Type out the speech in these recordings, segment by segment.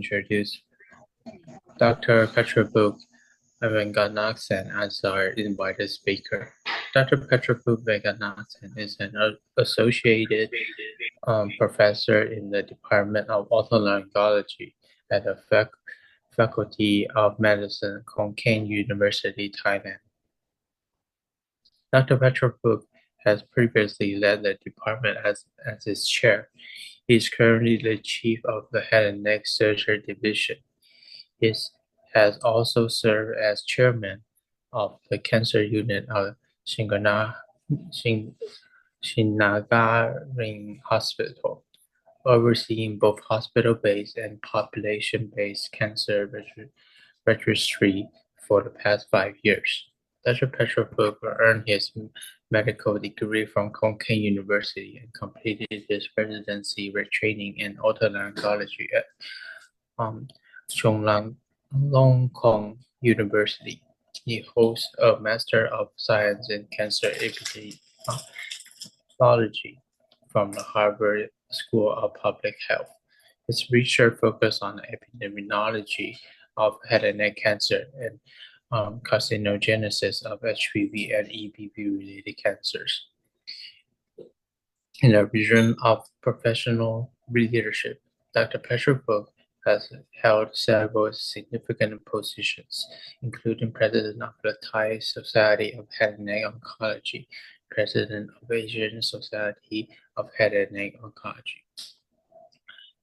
introduce Dr. Patravoot Vatanasapt as our invited speaker. Dr. Patravoot Vatanasapt is an associated professor in the Department of Otolaryngology at the Faculty of Medicine, Konkan University, Thailand. Dr. Patravoot has previously led the department as its chair. He is currently the chief of the Head and Neck Surgery Division. He has also served as chairman of the cancer unit of Shinagaring Hospital, overseeing both hospital-based and population-based cancer registry for the past 5 years. Dr. Patravoot earned his medical degree from Konkan University and completed his residency training in otolaryngology at Chulalongkorn University. He holds a Master of Science in Cancer Epidemiology from the Harvard School of Public Health. His research focuses on epidemiology of head and neck cancer and carcinogenesis of HPV and EBV-related cancers. In the region of professional leadership, Dr. Patravoot has held several significant positions, including President of the Thai Society of Head and Neck Oncology, President of Asian Society of Head and Neck Oncology.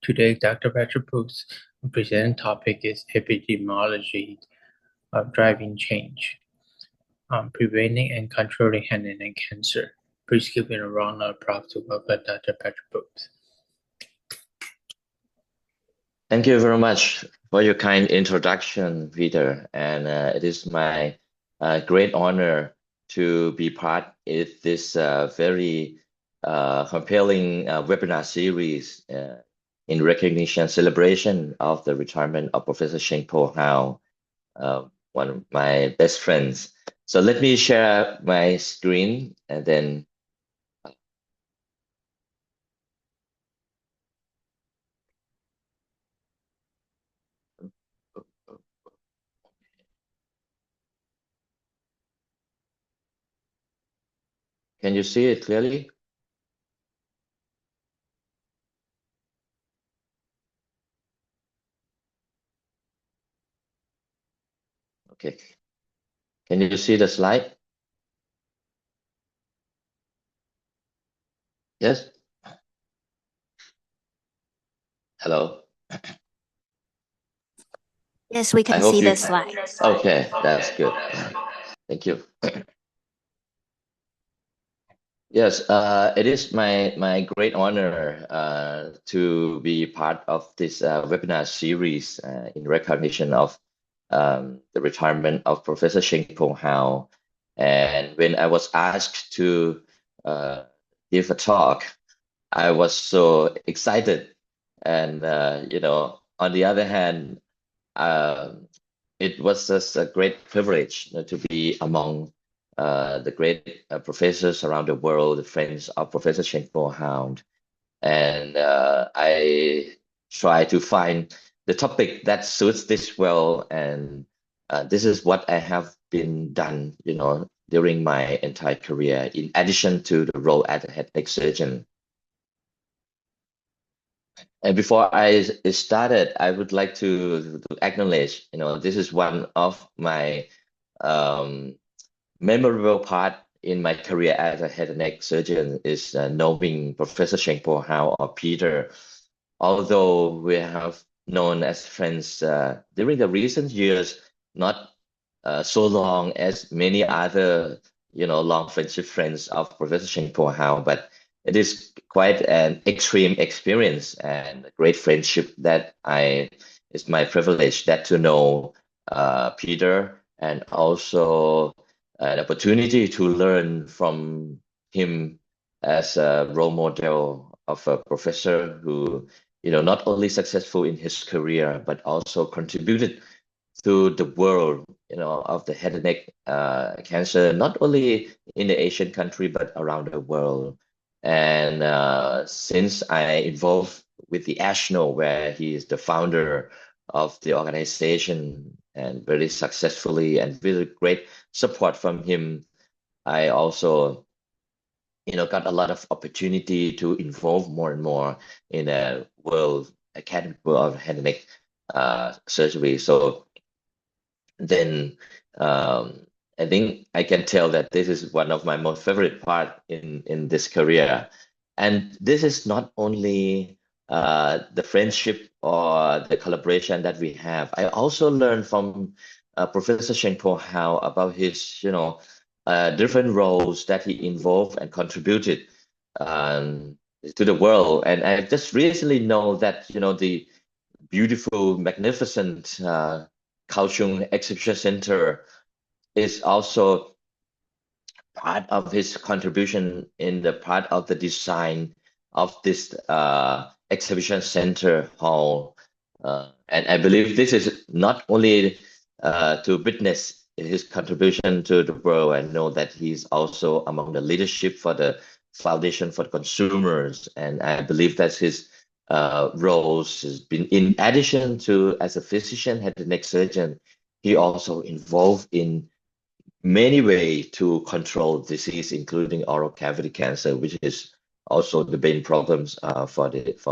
Today, Dr. Patravoot's presenting topic is epidemiology of driving change, preventing and controlling head and neck cancer. Please give me a round of applause to welcome Dr. Patravoot. Thank you very much for your kind introduction, Peter. And it is my great honor to be part of this very compelling webinar series in recognition celebration of the retirement of Professor Sheng-Po Hao, one of my best friends. So let me share my screen and then can you see it clearly? Okay. Can you see the slide? Yes? Hello? Yes, we can see the slide. Okay, that's good. Thank you. Yes, it is my great honor to be part of this webinar series in recognition of the retirement of Professor Sheng-Po Hao. And when I was asked to give a talk, I was so excited. And, on the other hand, it was just a great privilege to be among the great professors around the world, the friends of Professor Sheng-Po Hao. And I try to find the topic that suits this well. And this is what I have been done, during my entire career, in addition to the role as a head neck surgeon. And before I started, I would like to acknowledge, this is one of my memorable part in my career as a head and neck surgeon is knowing Professor Sheng-Po Hao or Peter. Although we have known as friends during the recent years, not so long as many other, long friendship friends of Professor Sheng-Po Hao, but it is quite an extreme experience and a great friendship that it's my privilege that to know Peter, and also an opportunity to learn from him as a role model of a professor who, not only successful in his career, but also contributed to the world, of the head and neck cancer, not only in the Asian country, but around the world. And since I involved with the ASHNO, where he is the founder of the organization and very successfully, and with great support from him, I also got a lot of opportunity to involve more and more in a world academic world of head and neck surgery. So then I think I can tell that this is one of my most favorite part in this career. And this is not only the friendship or the collaboration that we have. I also learned from Professor Sheng-Po Hao about his, different roles that he involved and contributed to the world. And I just recently know that, the beautiful, magnificent Kaohsiung Exhibition Center is also part of his contribution in the part of the design of this exhibition center hall. And I believe this is not only to witness his contribution to the world. I know that he's also among the leadership for the Foundation for Consumers, and I believe that his roles has been, in addition to as a physician, head and neck surgeon, he also involved in many ways to control disease, including oral cavity cancer, which is also the main problems for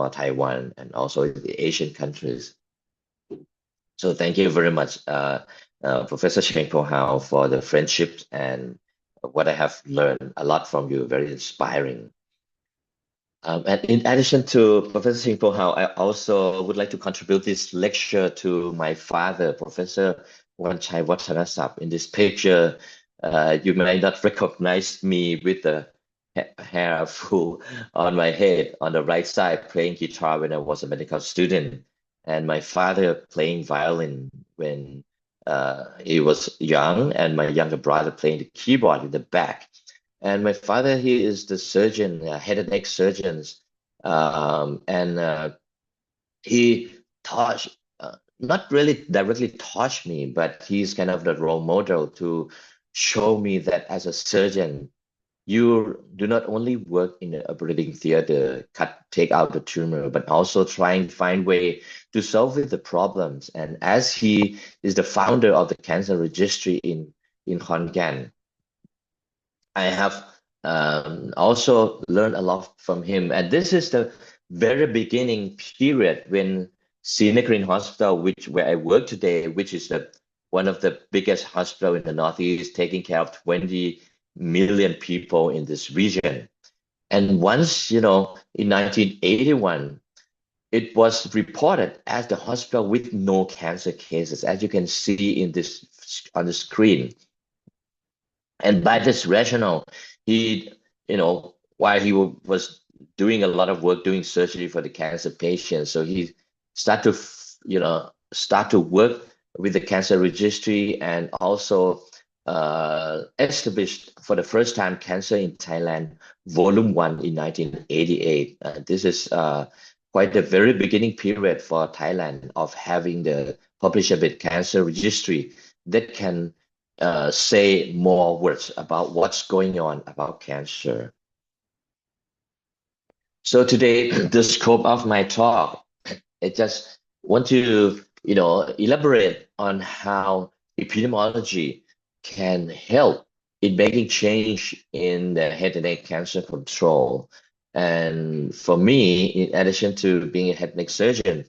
Taiwan and also in the Asian countries. So thank you very much, Professor Sheng-Po Hao, for the friendship and what I have learned a lot from you. Very inspiring. And in addition to Professor Sheng-Po Hao, I also would like to contribute this lecture to my father, Professor Wanchai Vatanasapt. In this picture, you may not recognize me with the hair full on my head on the right side, playing guitar when I was a medical student, and my father playing violin when he was young, and my younger brother playing the keyboard in the back. And my father, he is the surgeon, head and neck surgeons, and he taught, not really directly taught me, but he's kind of the role model to show me that as a surgeon, you do not only work in the operating theater, take out the tumor, but also try and find way to solve the problems. And as he is the founder of the cancer registry in Khon Kaen, I have also learned a lot from him. And this is the very beginning period when Sina Green Hospital, where I work today, which is one of the biggest hospital in the Northeast, taking care of 20 million people in this region. And once, in 1981, it was reported as the hospital with no cancer cases, as you can see in this on the screen. And by this rationale, he, while he was doing a lot of work doing surgery for the cancer patients, so he started to work with the cancer registry and also established for the first time Cancer in Thailand, Volume 1 in 1988. This is quite the very beginning period for Thailand of having the publishable cancer registry that can say more words about what's going on about cancer. So today, the scope of my talk, I just want to, elaborate on how epidemiology can help in making change in the head and neck cancer control. And for me, in addition to being a head and neck surgeon,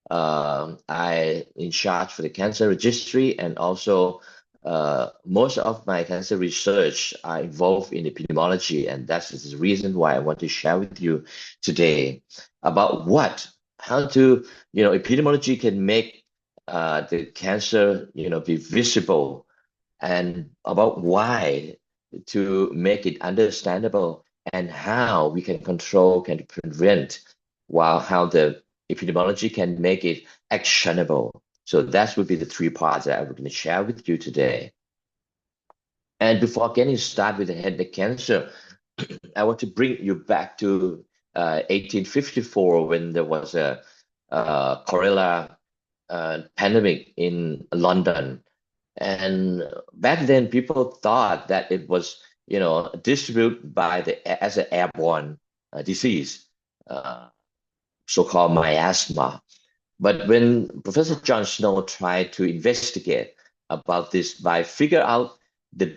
I in charge for the cancer registry, and also most of my cancer research are involved in epidemiology, and that's the reason why I want to share with you today about how to, epidemiology can make the cancer, be visible, and about why to make it understandable, and how we can control, can prevent, while how the epidemiology can make it actionable. So that would be the three parts that I would share with you today. And before getting started with the head and neck cancer, I want to bring you back to 1854 when there was a cholera pandemic in London. And back then, people thought that it was, distributed as an airborne disease, so-called miasma. But when Professor John Snow tried to investigate about this by figure out the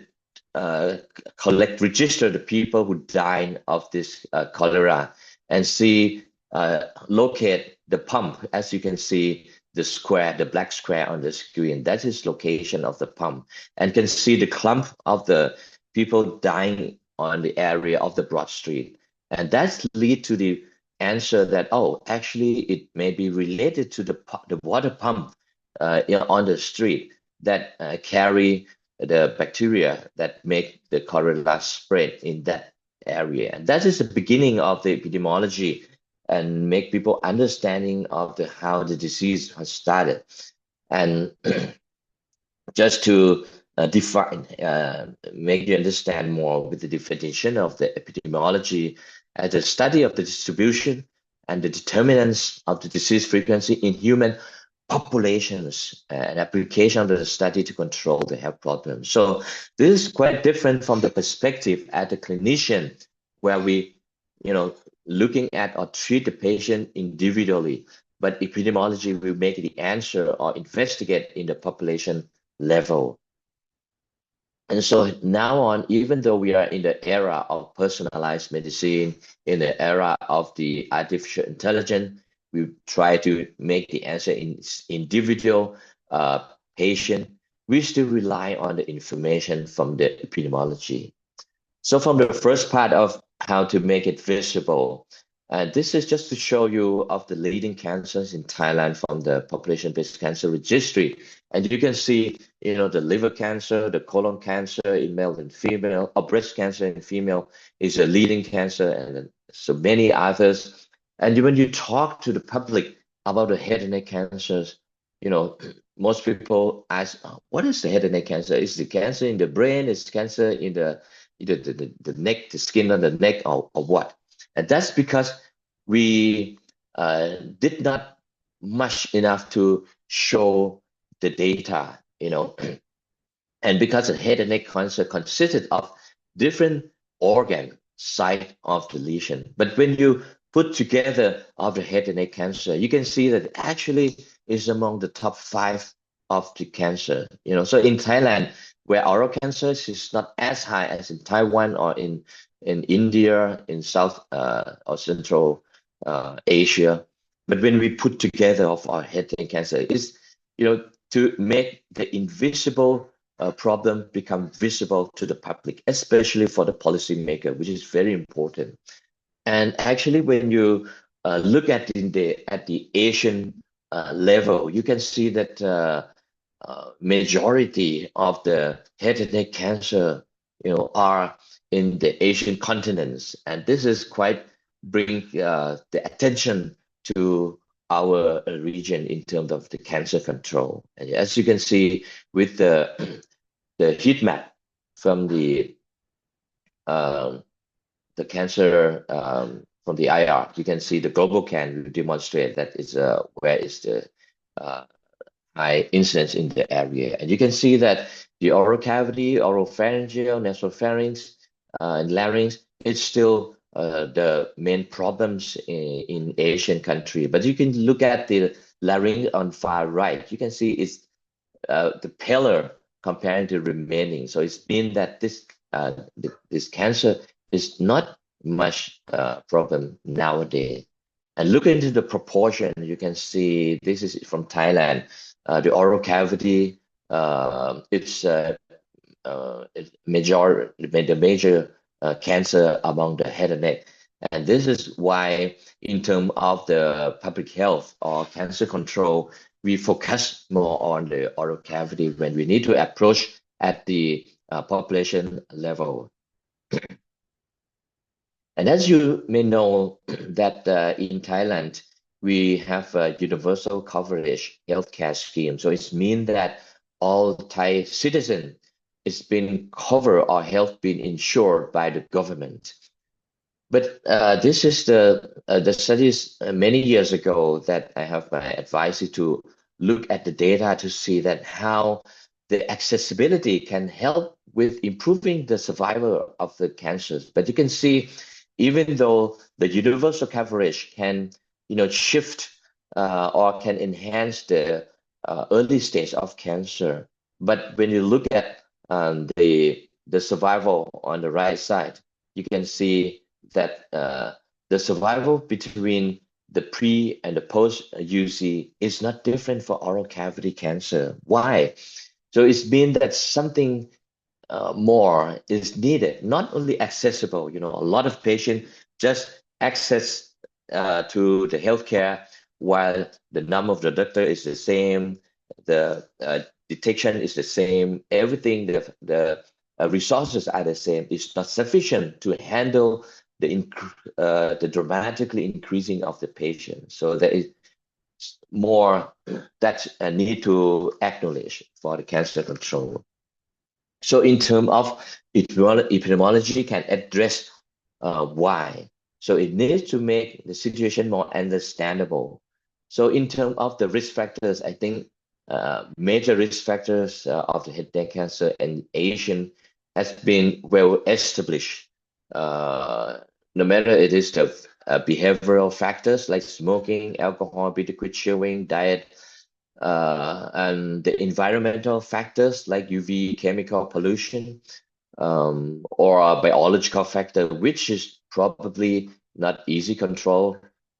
register the people who died of this cholera and see locate the pump, as you can see the square, the black square on the screen. That is location of the pump, and can see the clump of the people dying on the area of the broad street, and that's lead to the answer that, oh, actually it may be related to the water pump on the street that carry the bacteria that make the cholera spread in that area. And that is the beginning of the epidemiology and make people understanding of how the disease has started. And just to define, make you understand more with the definition of the epidemiology as a study of the distribution and the determinants of the disease frequency in human populations, an application of the study to control the health problems. So this is quite different from the perspective at the clinician, where we, looking at or treat the patient individually, but epidemiology will make the answer or investigate in the population level. And so now on, even though we are in the era of personalized medicine, in the era of the artificial intelligence, we try to make the answer in individual patient, we still rely on the information from the epidemiology. So from the first part of how to make it visible, this is just to show you of the leading cancers in Thailand from the population-based cancer registry. And you can see, the liver cancer, the colon cancer in male and female, or breast cancer in female is a leading cancer, and so many others. And when you talk to the public about the head and neck cancers, most people ask, what is the head and neck cancer? Is the cancer in the brain? Is cancer in the neck, the skin on the neck, or what? And that's because we did not much enough to show the data, and because the head and neck cancer consisted of different organ site of the lesion. But when you put together of the head and neck cancer, you can see that it actually is among the top 5 of the cancer. So in Thailand, where oral cancer is not as high as in Taiwan or in India, in South or Central Asia, but when we put together of our head and neck cancer, is to make the invisible problem become visible to the public, especially for the policymaker, which is very important. And actually, when you look at the Asian level, you can see that majority of the head and neck cancer, are in the Asian continents, and this is quite bring the attention to our region in terms of the cancer control. And as you can see with the heat map from the cancer from the IR, you can see the global can will demonstrate that is where is the high incidence in the area. And you can see that the oral cavity, oropharyngeal, nasopharynx, and larynx, it's still the main problems in Asian country. But you can look at the larynx on far right. You can see it's the paler comparing to remaining. So it's mean that this cancer is not much problem nowadays. And look into the proportion, you can see this is from Thailand. The oral cavity, it's the major cancer among the head and neck. And this is why, in terms of the public health or cancer control, we focus more on the oral cavity when we need to approach at the population level. And as you may know, that in Thailand, we have a universal coverage healthcare scheme. So it means that all Thai citizens is been covered or health been insured by the government. But this is the studies many years ago that I have my advisor to look at the data to see that how the accessibility can help with improving the survival of the cancers. But you can see, even though the universal coverage can shift or can enhance the early stage of cancer. But when you look at the survival on the right side, you can see that the survival between the pre and the post UC is not different for oral cavity cancer. Why? So it's mean that something more is needed, not only accessible. A lot of patients just access to the healthcare while the number of the doctor is the same, the detection is the same, everything, the resources are the same. It's not sufficient to handle the dramatically increasing of the patient. So there is more that need to acknowledge for the cancer control. So in terms of epidemiology can address why. So it needs to make the situation more understandable. So in terms of the risk factors, I think major risk factors of the head and neck cancer and Asian has been well established. No matter it is the behavioral factors like smoking, alcohol, bitter chewing, diet, and the environmental factors like UV chemical pollution, or a biological factor, which is probably not easy control,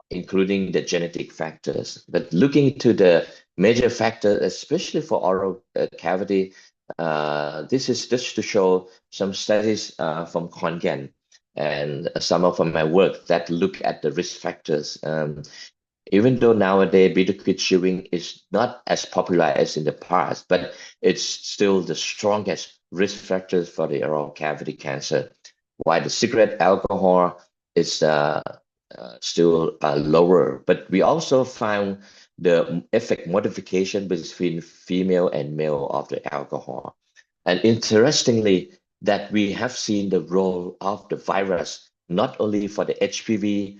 including the genetic factors. But looking to the major factors, especially for oral cavity, this is just to show some studies from Kongen and some of my work that look at the risk factors. Even though nowadays bitter chewing is not as popular as in the past, but it's still the strongest risk factors for the oral cavity cancer, while the cigarette, alcohol is still lower. But we also found the effect modification between female and male of the alcohol. And interestingly, that we have seen the role of the virus, not only for the HPV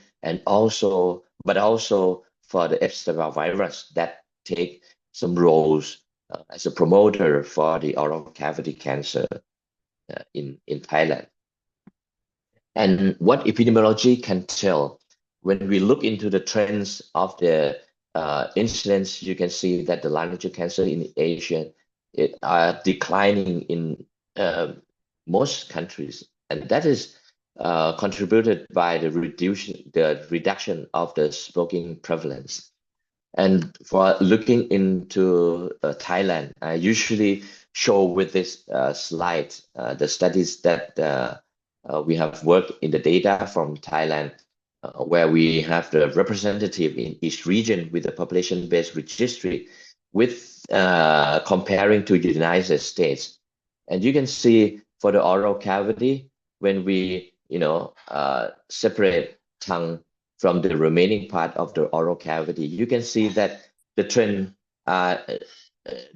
but also for the Epstein virus that take some roles as a promoter for the oral cavity cancer in Thailand. And what epidemiology can tell, when we look into the trends of the incidence, you can see that the laryngeal cancer in Asia are declining in most countries, and that is contributed by the reduction of the smoking prevalence. And for looking into Thailand, I usually show with this slide the studies that we have worked in the data from Thailand, where we have the representative in each region with the population-based registry with comparing to the United States. And you can see for the oral cavity, when we separate tongue from the remaining part of the oral cavity, you can see that the trend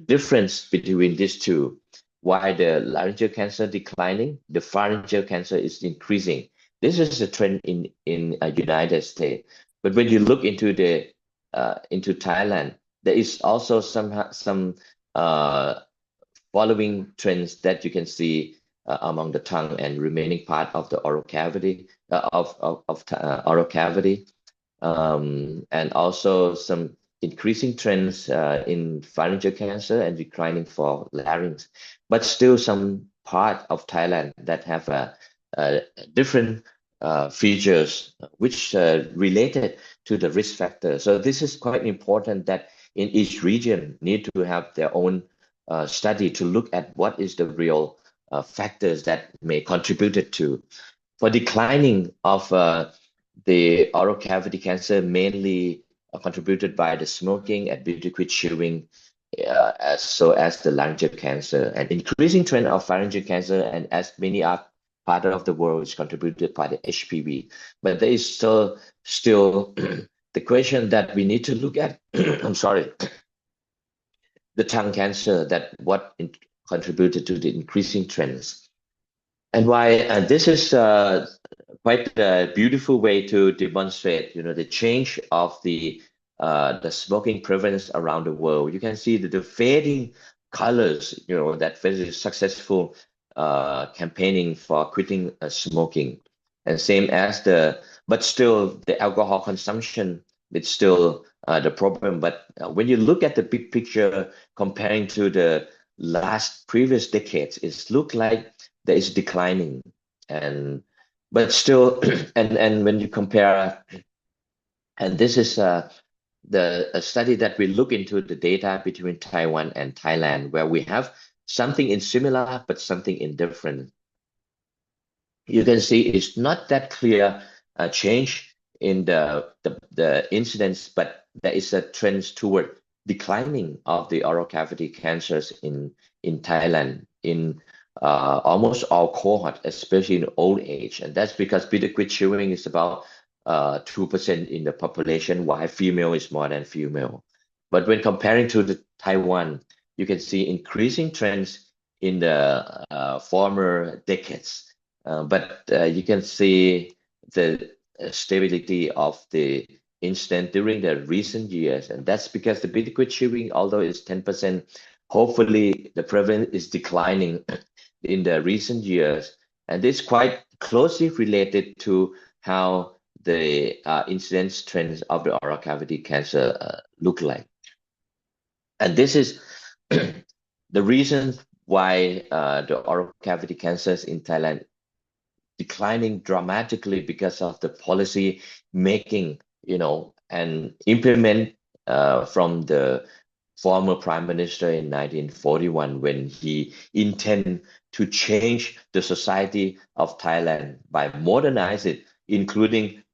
difference between these two. While the laryngeal cancer declining, the pharyngeal cancer is increasing. This is a trend in United States. But when you look into into Thailand, there is also some following trends that you can see among the tongue and remaining part of the oral cavity oral cavity, and also some increasing trends in pharyngeal cancer and declining for larynx, but still some part of Thailand that have different features which related to the risk factor. So this is quite important that in each region need to have their own study to look at what is the real factors that may contribute to. For declining of the oral cavity cancer, mainly contributed by the smoking and bitter chewing, as the laryngeal cancer, and increasing trend of pharyngeal cancer, and as many are part of the world is contributed by the HPV. But there is still the question that we need to look at. I'm sorry, the tongue cancer, that what contributed to the increasing trends, and why this is quite a beautiful way to demonstrate, the change of the smoking prevalence around the world. You can see the fading colors, that very successful campaigning for quitting smoking, and same as but still the alcohol consumption it's still the problem. But when you look at the big picture, comparing to the previous decades, it looks like that is declining, but still, and when you compare, and this is a study that we look into the data between Taiwan and Thailand, where we have something in similar but something in different. You can see it's not that clear change in the incidence, but there is a trend toward declining of the oral cavity cancers in Thailand in almost all cohort, especially in old age, and that's because bitter quid chewing is about 2% in the population, while female is more than female. But when comparing to the Taiwan, you can see increasing trends in the former decades. But you can see the stability of the incidence during the recent years, and that's because the bitter quid chewing, although it's 10%, hopefully the prevalence is declining in the recent years, and it's quite closely related to how the incidence trends of the oral cavity cancer look like. And this is the reason why the oral cavity cancers in Thailand declining dramatically because of the policy making, and implement from the former prime minister in 1941, when he intended to change the society of Thailand by modernize it, including,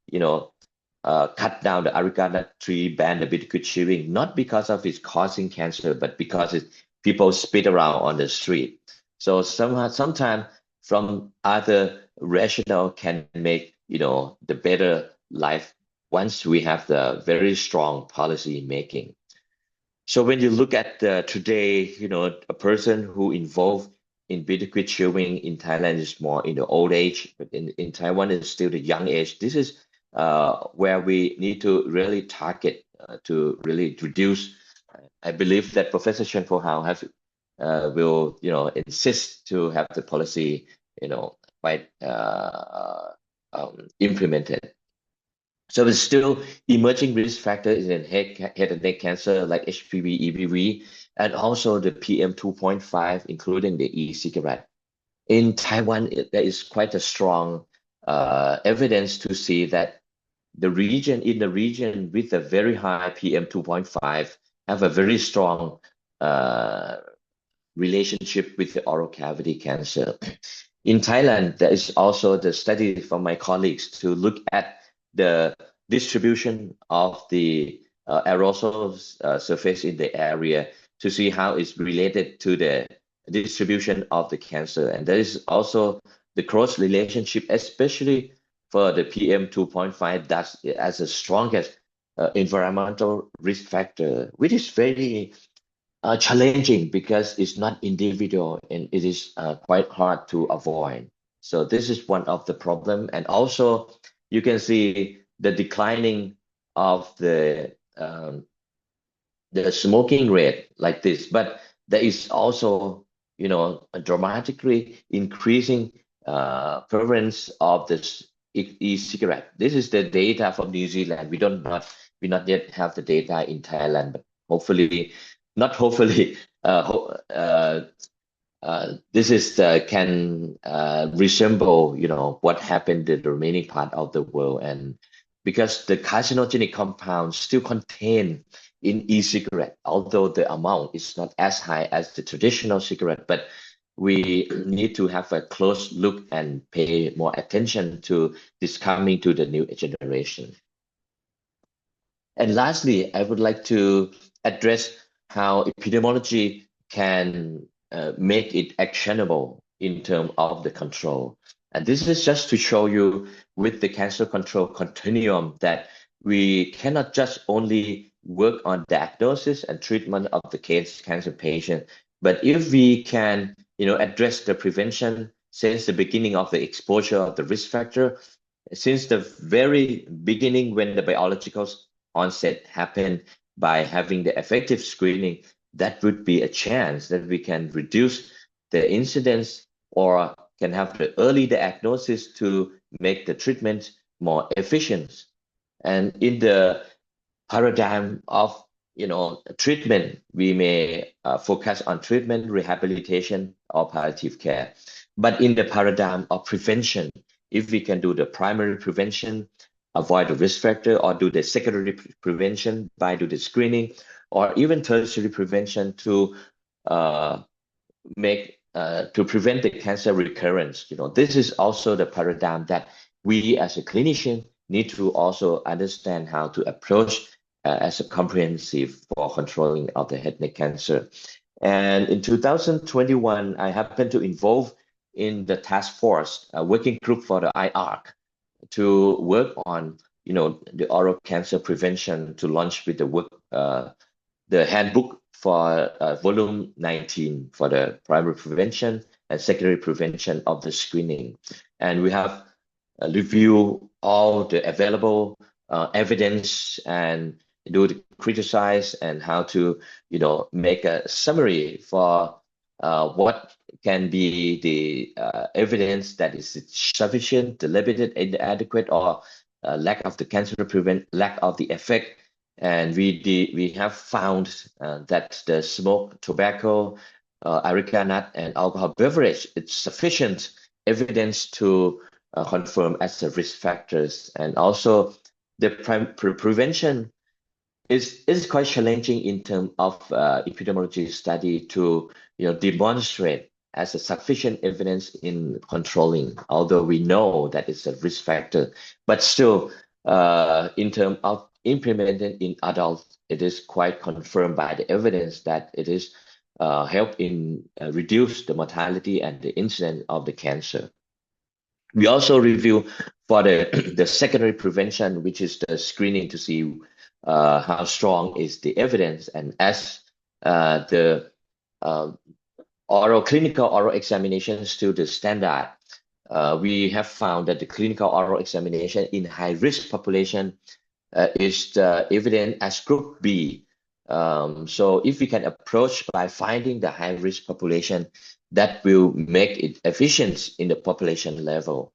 cut down the areca nut tree, ban the bitter quid chewing, not because of its causing cancer, but because people spit around on the street. So sometimes from other rationale can make, the better life once we have the very strong policy making. So when you look at today, a person who involved in bitter quid chewing in Thailand is more in the old age, but in Taiwan it's still the young age. This is where we need to really target to really reduce. I believe that Professor Sheng-Po Hao will insist to have the policy quite implemented. So there's still emerging risk factors in head and neck cancer like HPV, EBV, and also the PM 2.5, including the e-cigarette. In Taiwan, there is quite a strong evidence to see that the region with a very high PM 2.5 have a very strong relationship with the oral cavity cancer. In Thailand, there is also the study from my colleagues to look at the distribution of the aerosol surface in the area to see how it's related to the distribution of the cancer. And there is also the cross relationship, especially for the PM 2.5, that's as the strongest environmental risk factor, which is very challenging because it's not individual and it is quite hard to avoid. So this is one of the problem. And also you can see the declining of the smoking rate like this, but there is also, a dramatically increasing prevalence of this e-cigarette. This is the data from New Zealand. We not yet have the data in Thailand, but hopefully, not hopefully, this is can resemble, what happened in the remaining part of the world, and because the carcinogenic compounds still contained in e-cigarette, although the amount is not as high as the traditional cigarette, but we need to have a close look and pay more attention to this coming to the new generation. And lastly, I would like to address how epidemiology can make it actionable in terms of the control. And this is just to show you with the cancer control continuum that we cannot just only work on diagnosis and treatment of the cancer patient, but if we can, address the prevention since the beginning of the exposure of the risk factor, since the very beginning when the biological onset happened by having the effective screening, that would be a chance that we can reduce the incidence or can have the early diagnosis to make the treatment more efficient. And in the paradigm of treatment, we may focus on treatment, rehabilitation, or palliative care. But in the paradigm of prevention, if we can do the primary prevention, avoid the risk factor, or do the secondary prevention by do the screening, or even tertiary prevention to to prevent the cancer recurrence. This is also the paradigm that we as a clinician need to also understand how to approach as a comprehensive for controlling of the head neck cancer. And in 2021, I happened to involve in the task force, a working group for the IARC, to work on the oral cancer prevention, to launch with the handbook for volume 19 for the primary prevention and secondary prevention of the screening. And we have reviewed all the available evidence and do the criticize and how to make a summary for what can be the evidence that is sufficient, the limited, inadequate, or lack of the cancer lack of the effect. And we have found that the smoke, tobacco, areca nut, and alcohol beverage, it's sufficient evidence to confirm as the risk factors. And also the prevention is quite challenging in terms of epidemiology study to demonstrate as a sufficient evidence in controlling, although we know that it's a risk factor, but still in terms of implemented in adults, it is quite confirmed by the evidence that it is help in reduce the mortality and the incidence of the cancer. We also review for the secondary prevention, which is the screening to see how strong is the evidence. And as the clinical oral examinations to the standard, we have found that the clinical oral examination in high-risk population is evident as group B. So if we can approach by finding the high-risk population, that will make it efficient in the population level.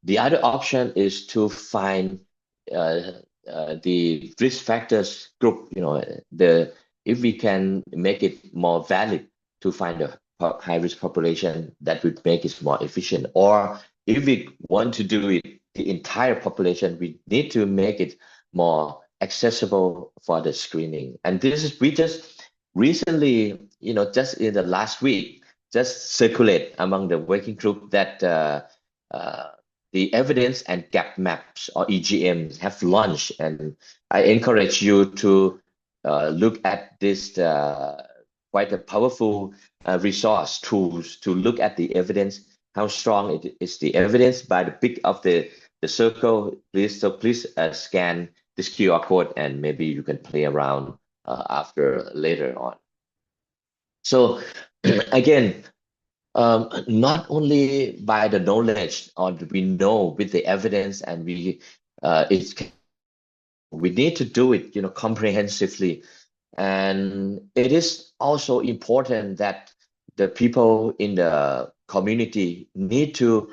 The other option is to find the risk factors group, if we can make it more valid to find a high-risk population, that would make it more efficient. Or if we want to do it the entire population, we need to make it more accessible for the screening. And this is, we just recently, just in the last week, just circulate among the working group that the evidence and gap maps, or EGMs, have launched. And I encourage you to look at this quite a powerful resource tools to look at the evidence, how strong it is the evidence by the pick of the circle. Please scan this QR code, and maybe you can play around after later on. So again, not only by the knowledge, or we know with the evidence, and we need to do it comprehensively. And it is also important that the people in the community need to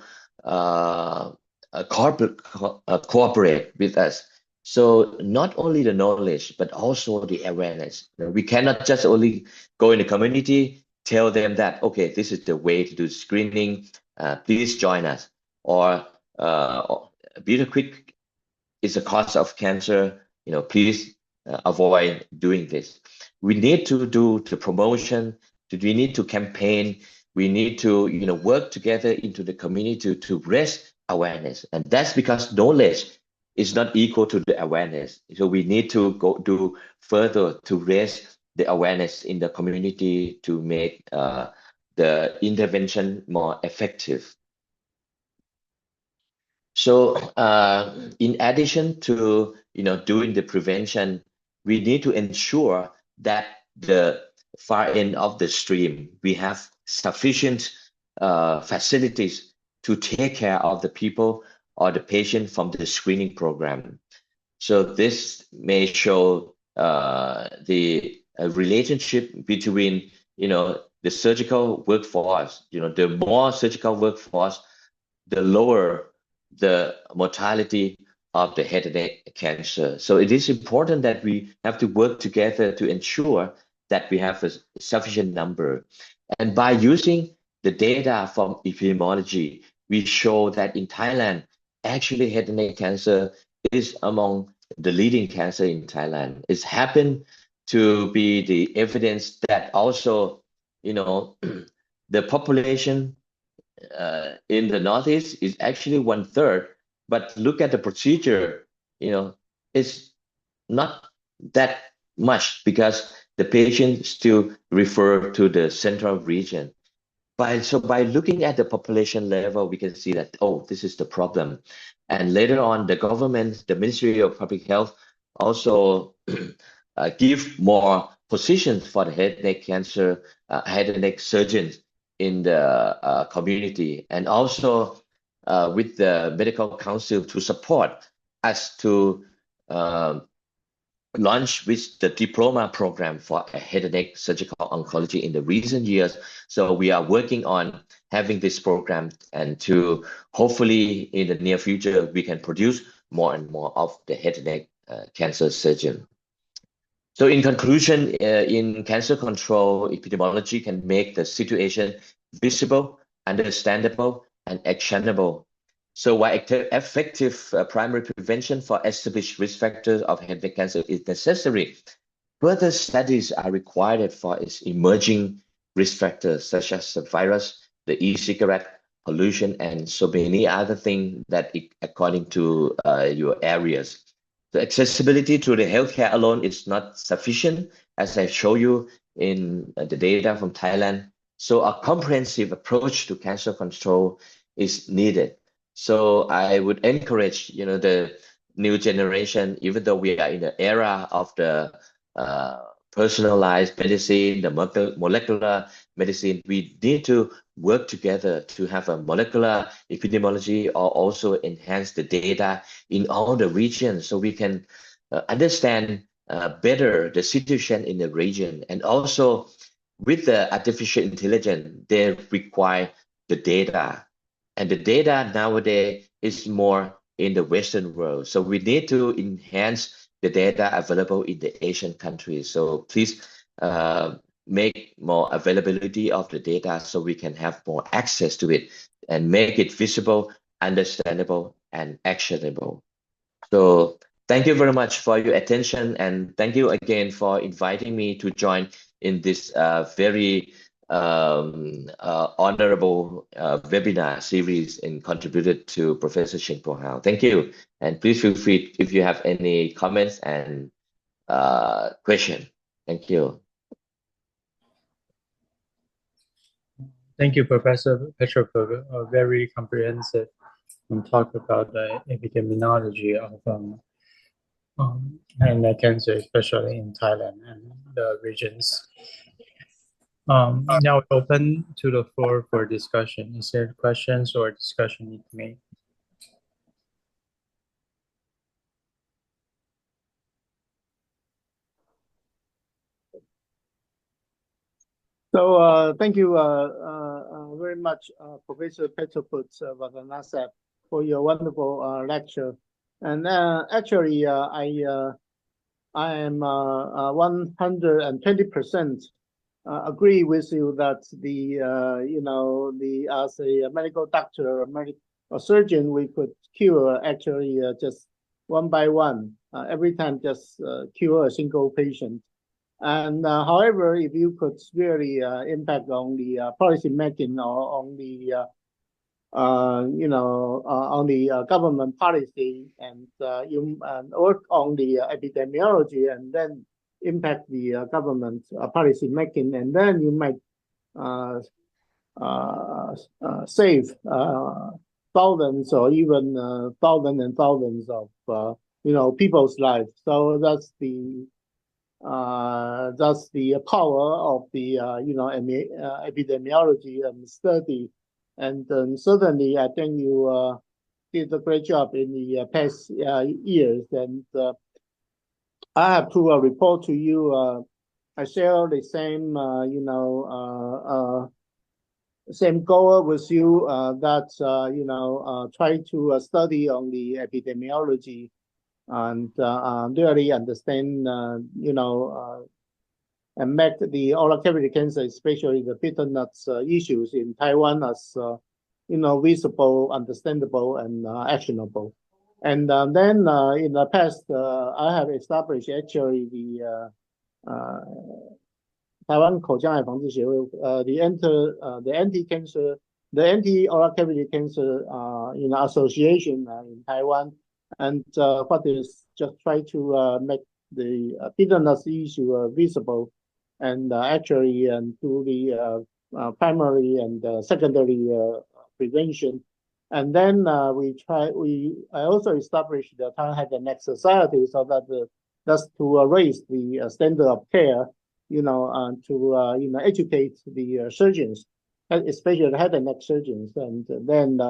cooperate with us. So not only the knowledge, but also the awareness. We cannot just only go in the community, tell them that, okay, this is the way to do screening, please join us. Or be quick is the cause of cancer, please avoid doing this. We need to do the promotion, we need to campaign, we need to work together into the community to raise awareness. And that's because knowledge is not equal to the awareness. So we need to go do further to raise the awareness in the community to make the intervention more effective. So in addition to doing the prevention, we need to ensure that the far end of the stream, we have sufficient facilities to take care of the people or the patient from the screening program. So this may show the relationship between the surgical workforce. The more surgical workforce, the lower the mortality of the head and neck cancer. So it is important that we have to work together to ensure that we have a sufficient number. And by using the data from epidemiology, we show that in Thailand, actually head and neck cancer is among the leading cancer in Thailand. It's happened to be the evidence that also, the population in the Northeast is actually 1/3, but look at the procedure, it's not that much because the patient still refer to the central region. By looking at the population level, we can see that, oh, this is the problem. And later on, the government, the Ministry of Public Health also give more positions for the head and neck cancer, head and neck surgeons in the community, and also with the medical council to support us to launch with the diploma program for head and neck surgical oncology in the recent years. So we are working on having this program, and to hopefully in the near future, we can produce more and more of the head and neck cancer surgeon. So in conclusion, in cancer control, epidemiology can make the situation visible, understandable, and actionable. So while effective primary prevention for established risk factors of head and neck cancer is necessary, further studies are required for its emerging risk factors, such as the virus, the e-cigarette, pollution, and so many other things that according to your areas. The accessibility to the healthcare alone is not sufficient, as I show you in the data from Thailand. So a comprehensive approach to cancer control is needed. So I would encourage, the new generation, even though we are in the era of the personalized medicine, the molecular medicine, we need to work together to have a molecular epidemiology or also enhance the data in all the regions so we can understand better the situation in the region. And also with the artificial intelligence, they require the data. And the data nowadays is more in the Western world. So we need to enhance the data available in the Asian countries. So please make more availability of the data so we can have more access to it and make it visible, understandable, and actionable. So thank you very much for your attention, and thank you again for inviting me to join in this very honorable webinar series and contributed to Professor Sheng-Po Hao. Thank you, and please feel free if you have any comments and question. Thank you. Thank you, Professor Patravoot, a very comprehensive talk about the epidemiology of head and neck cancer, especially in Thailand and the regions. Now open to the floor for discussion. Is there questions or discussion need to make? So thank you very much, Professor Patravoot Vatanasapt, for your wonderful lecture. And actually, I am 120% agree with you that as a medical doctor or surgeon, we could cure actually just one by one, every time just cure a single patient. And however, if you could really impact on the policy making or on the on the government policy, and you work on the epidemiology, and then impact the government policy making, and then you might save thousands or even thousands and thousands of people's lives. So that's the power of the epidemiology and study. And certainly, I think you did a great job in the past years. And I have to report to you. I share the same, same goal with you, that try to study on the epidemiology and really understand, and make the oral cavity cancer, especially the bitter nuts issues in Taiwan, as visible, understandable, and actionable. And then in the past, I have established actually the Taiwan 口腔癌防治协会, the anti-oral cavity cancer association in Taiwan, and what is just try to make the bitter nuts issue visible, and actually do the primary and secondary prevention. And then I also established the Taiwan Head&Neck Society, so that that's to raise the standard of care, to educate the surgeons, especially the head and neck surgeons, and then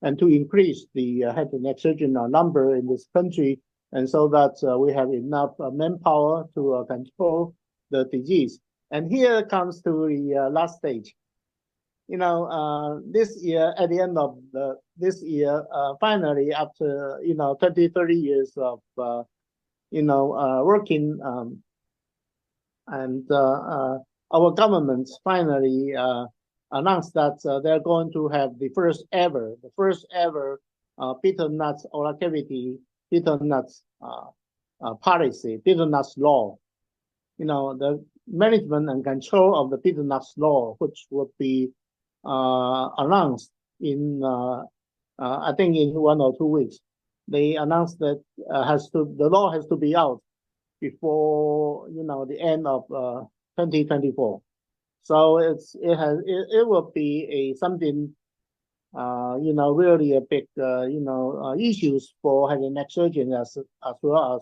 and to increase the head and neck surgeon number in this country, and so that we have enough manpower to control the disease. And here comes to the last stage. This year, at the end of this year, finally, after 20, 30 years of working, and our government finally announced that they're going to have the first ever bitter nuts oral cavity bitter nuts policy, bitter nuts law. The management and control of the bitter nuts law, which would be announced in I think in 1 or 2 weeks. They announced that the law has to be out before the end of 2024. So it will be something really a big issues for head and neck surgeons as well as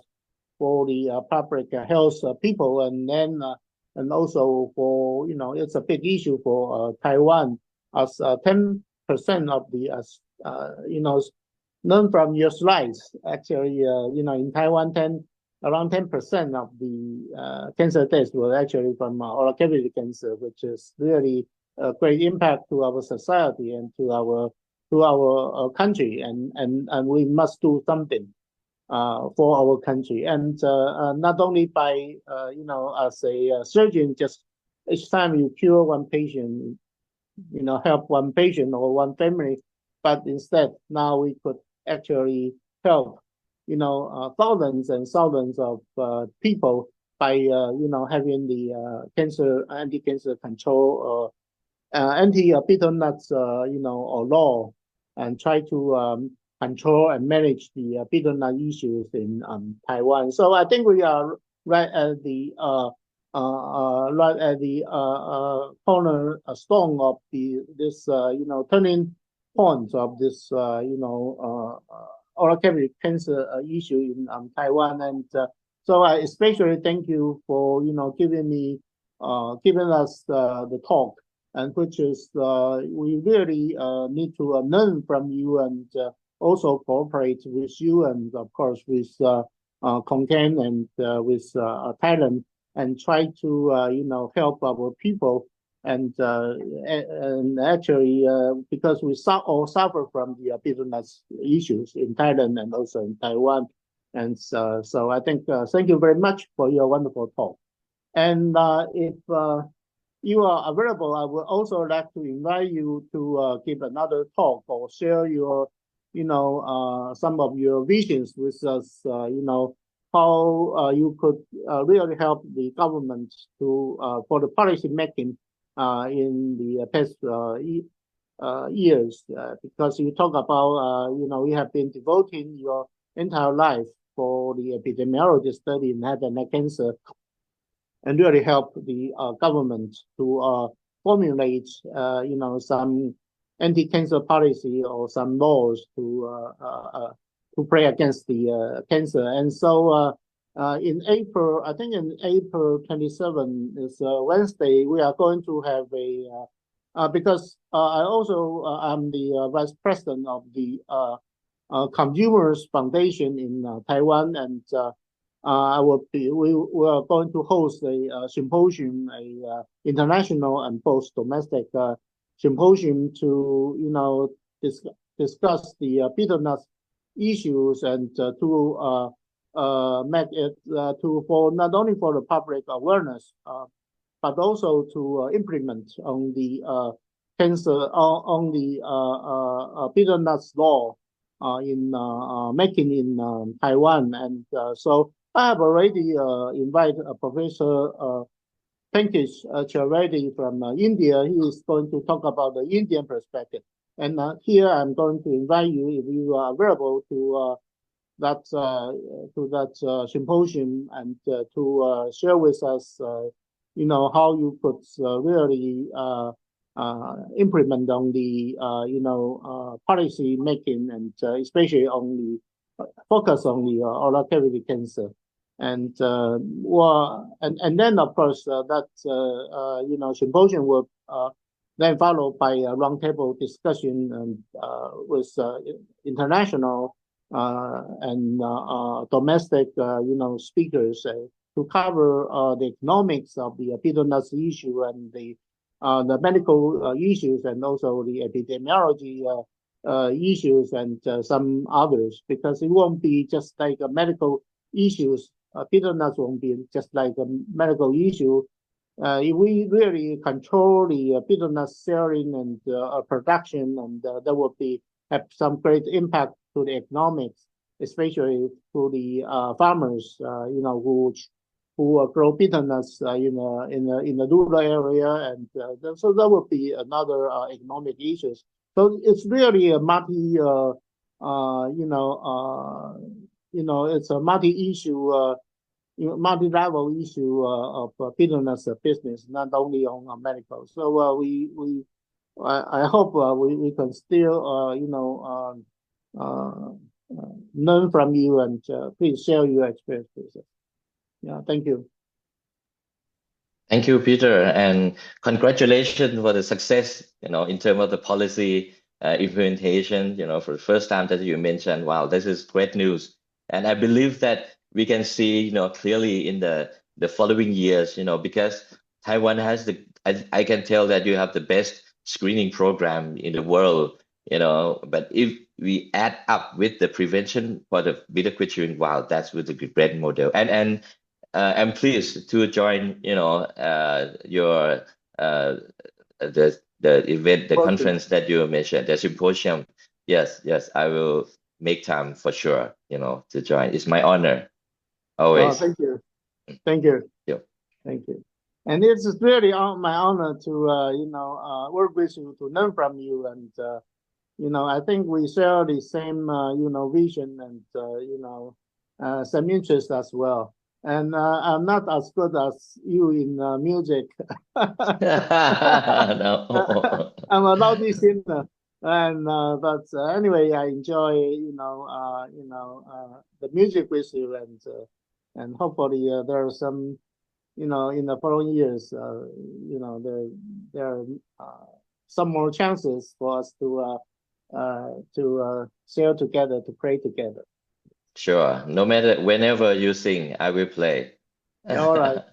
for the public health people, and then and also for it's a big issue for Taiwan, as 10% of the learn from your slides, actually in Taiwan around 10% of the cancer deaths were actually from oral cavity cancer, which is really a great impact to our society and to our country, and we must do something for our country, and not only by as a surgeon, just each time you cure one patient, help one patient or one family, but instead now we could actually help thousands and thousands of people by having the anti-cancer control anti-bitter nuts or law, and try to control and manage the bitter nut issues in Taiwan. So I think we are right at the cornerstone of this turning point of this oral cavity cancer issue in Taiwan. And so I especially thank you for giving us the talk, and which is we really need to learn from you, and also cooperate with you, and of course with Concan and with Thailand, and try to help our people, and actually because we all suffer from the bitter nuts issues in Thailand and also in Taiwan. And so I think thank you very much for your wonderful talk. And if you are available, I would also like to invite you to give another talk or share your some of your visions with us, how you could really help the government to for the policy making in the past years, because you talk about you have been devoting your entire life for the epidemiology study in head and neck cancer, and really help the government to formulate some anti-cancer policy or some laws to pray against the cancer. And so in April, I think in April 27 is Wednesday, we are going to have a because I also am the vice president of the Consumers Foundation in Taiwan, and we are going to host a symposium, international and both domestic symposium to, discuss the betel nut issues and to make it for not only for the public awareness, but also to implement on the cancer on the betel nuts law in making in Taiwan. And so I have already invited Professor Pinkish Charedi from India. He is going to talk about the Indian perspective. And here I'm going to invite you, if you are available, to that symposium and to share with us, how you could really implement on the policy making, and especially on the focus on the oral cavity cancer. And then of course that symposium will then followed by a roundtable discussion and with international and domestic speakers to cover the economics of the betel nuts issue and the medical issues, and also the epidemiology issues, and some others, because it won't be just like a medical issues. Betel nuts won't be just like a medical issue. If we really control the betel nut selling and production, and that would have some great impact to the economics, especially to the farmers, who grow betel nuts in the rural area, and so that would be another economic issues. So it's really a it's a multi-issue, multi-level issue of betel nuts business, not only on medical. So I hope we can still learn from you, and please share your experience with us. Yeah, thank you. Thank you, Peter, and congratulations for the success, in terms of the policy implementation, for the first time that you mentioned. Wow, this is great news. And I believe that we can see, clearly in the following years, because Taiwan has I can tell that you have the best screening program in the world, but if we add up with the prevention for the betel quid chewing, wow, that's with a great model. And I'm pleased to join, your the event, the conference that you mentioned, the symposium. Yes, I will make time for sure, to join. It's my honor. Always. Thank you. Thank you. Yep. Thank you. And it's really my honor to work with you, to learn from you, and I think we share the same vision, and some interest as well. And I'm not as good as you in music. No. I'm a lousy singer, and but anyway, I enjoy the music with you, and hopefully there are some in the following years there are some more chances for us to share together, to play together. Sure. No matter whenever you sing, I will play. All right.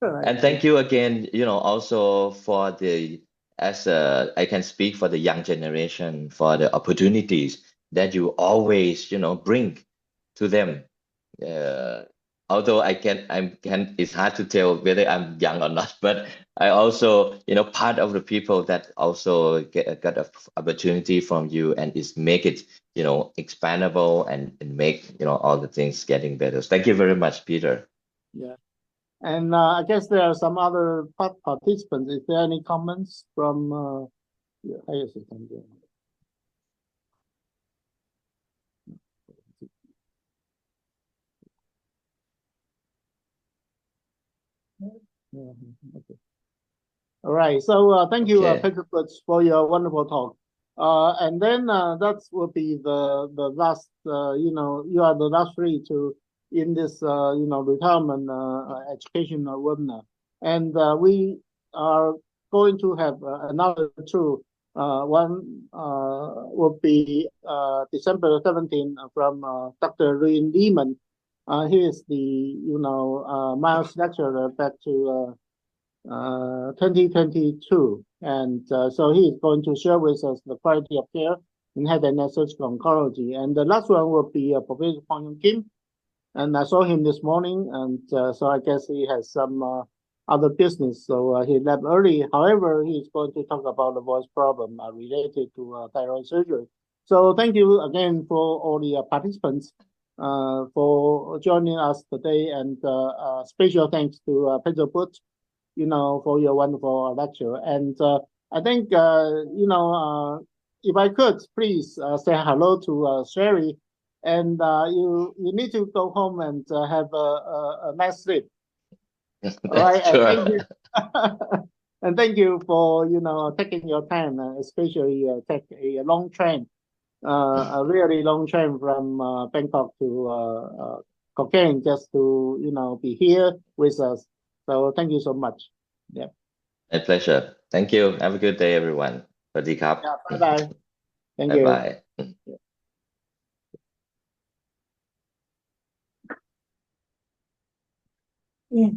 And thank you again, also for I can speak for the young generation, for the opportunities that you always, bring to them. Although it's hard to tell whether I'm young or not, but I also, part of the people that also got an opportunity from you, and is make it, expandable and make, all the things getting better. So thank you very much, Peter. Yeah. And I guess there are some other participants. Is there any comments from okay. All right. So thank you, Patravoot, for your wonderful talk. And then that will be the last. You are the last three in this retirement education webinar, and we are going to have another two. One will be December 17 from Dr. Lin Lehman. He is the Miles lecturer back to 2022. And so he is going to share with us the quality of care in head and neck surgical oncology. And the last one will be Professor Huang Kim. And I saw him this morning, and so I guess he has some other business, so he left early. However, he's going to talk about the voice problem related to thyroid surgery. So thank you again for all the participants for joining us today, and special thanks to Patravoot, for your wonderful lecture. And I think, if I could, please say hello to Sherry. And you need to go home and have a nice sleep. All right, sure. and thank you. And thank you for taking your time, especially take a long train, a really long train from Bangkok to Cochrane just to be here with us. So thank you so much. Yeah. My pleasure. Thank you. Have a good day, everyone. สวัสดีครับ Yeah. Bye bye. Thank you. Bye bye. Yeah.